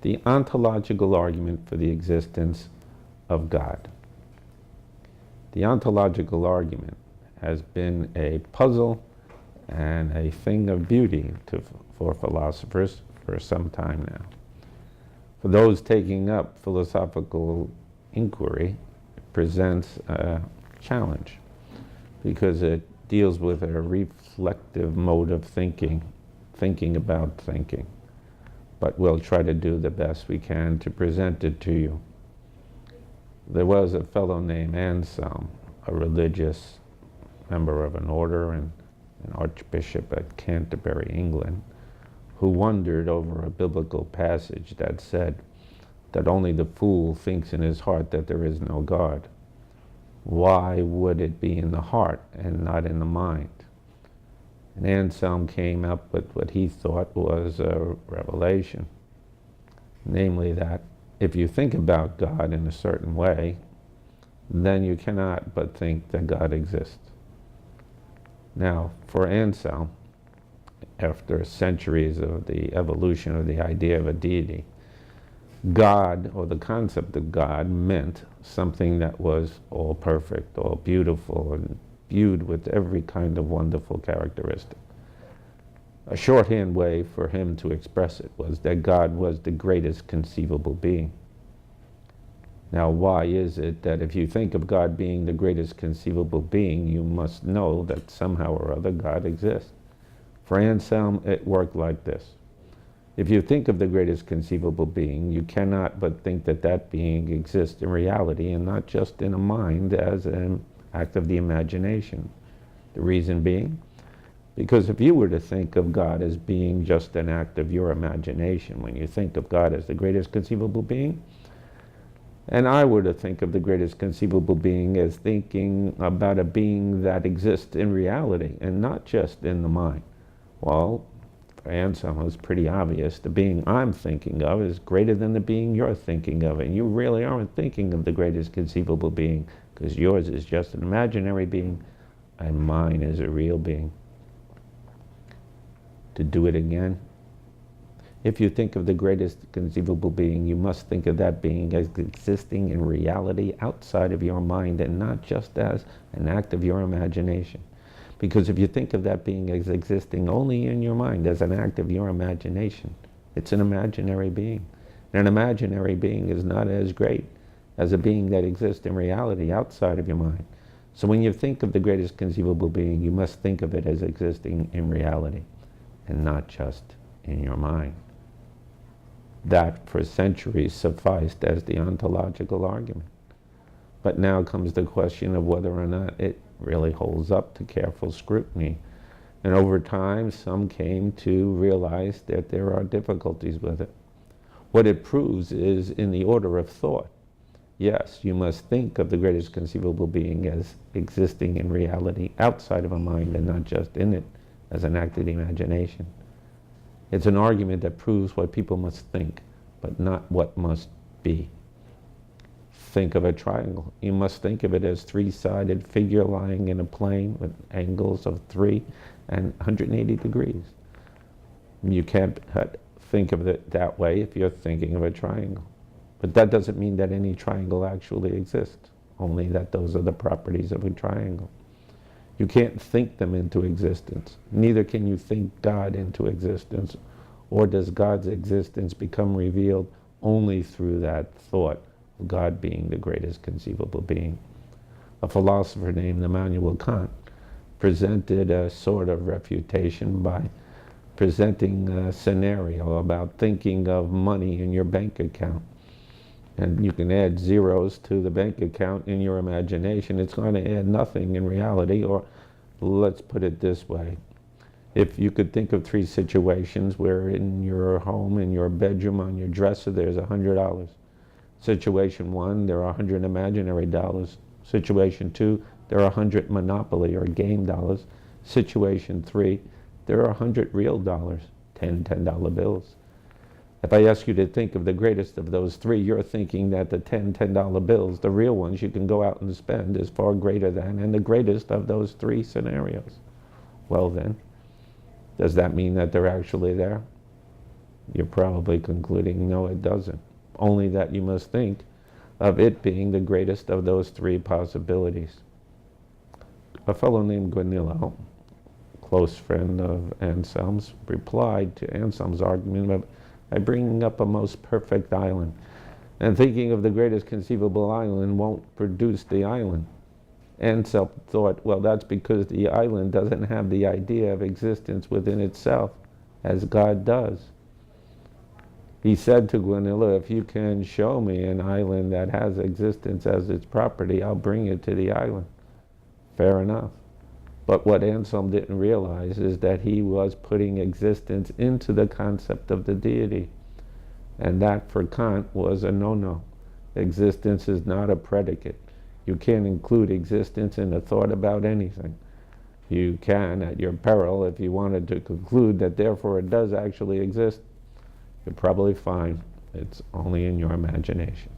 the ontological argument for the existence of God. The ontological argument has been a puzzle and a thing of beauty for philosophers for some time now. For those taking up philosophical inquiry, it presents a challenge because it deals with a reflective mode of thinking about thinking. But we'll try to do the best we can to present it to you. There was a fellow named Anselm, a religious member of an order and an archbishop at Canterbury, England, who wondered over a biblical passage that said that only the fool thinks in his heart that there is no God. Why would it be in the heart and not in the mind? And Anselm came up with what he thought was a revelation, namely that if you think about God in a certain way, then you cannot but think that God exists. Now, for Anselm, after centuries of the evolution of the idea of a deity, God, or the concept of God, meant something that was all perfect, all beautiful, and viewed with every kind of wonderful characteristic. A shorthand way for him to express it was that God was the greatest conceivable being. Now, why is it that if you think of God being the greatest conceivable being, you must know that somehow or other God exists? For Anselm, it worked like this. If you think of the greatest conceivable being, you cannot but think that that being exists in reality and not just in a mind as an act of the imagination. The reason being, because if you were to think of God as being just an act of your imagination, when you think of God as the greatest conceivable being, and I were to think of the greatest conceivable being as thinking about a being that exists in reality and not just in the mind, well, for Anselm, it was pretty obvious. The being I'm thinking of is greater than the being you're thinking of, and you really aren't thinking of the greatest conceivable being, because yours is just an imaginary being, and mine is a real being. To do it again, if you think of the greatest conceivable being, you must think of that being as existing in reality outside of your mind and not just as an act of your imagination. Because if you think of that being as existing only in your mind as an act of your imagination, it's an imaginary being. And an imaginary being is not as great as a being that exists in reality outside of your mind. So when you think of the greatest conceivable being, you must think of it as existing in reality and not just in your mind. That for centuries sufficed as the ontological argument. But now comes the question of whether or not it really holds up to careful scrutiny. And over time, some came to realize that there are difficulties with it. What it proves is in the order of thought. Yes, you must think of the greatest conceivable being as existing in reality outside of a mind and not just in it as an act of the imagination. It's an argument that proves what people must think, but not what must be. Think of a triangle. You must think of it as three-sided figure lying in a plane with angles of 3 and 180 degrees. You can't think of it that way if you're thinking of a triangle. But that doesn't mean that any triangle actually exists, only that those are the properties of a triangle. You can't think them into existence. Neither can you think God into existence, or does God's existence become revealed only through that thought, God being the greatest conceivable being. A philosopher named Immanuel Kant presented a sort of refutation by presenting a scenario about thinking of money in your bank account. And you can add zeros to the bank account in your imagination. It's going to add nothing in reality, or let's put it this way. If you could think of 3 situations where in your home, in your bedroom, on your dresser, there's $100. Situation 1, there are 100 imaginary dollars. Situation 2, there are 100 Monopoly or game dollars. Situation 3, there are 100 real dollars, $10 bills. If I ask you to think of the greatest of those 3, you're thinking that the $10 bills, the real ones you can go out and spend, is far greater than, and the greatest of those 3 scenarios. Well then, does that mean that they're actually there? You're probably concluding, no, it doesn't. Only that you must think of it being the greatest of those three possibilities. A fellow named Guanillo, close friend of Anselm's, replied to Anselm's argument by bringing up a most perfect island. And thinking of the greatest conceivable island won't produce the island. Anselm thought, well, that's because the island doesn't have the idea of existence within itself as God does. He said to Guanillo, if you can show me an island that has existence as its property, I'll bring it to the island. Fair enough. But what Anselm didn't realize is that he was putting existence into the concept of the deity. And that, for Kant, was a no-no. Existence is not a predicate. You can't include existence in a thought about anything. You can, at your peril, if you wanted to conclude that therefore it does actually exist, you're probably fine. It's only in your imagination.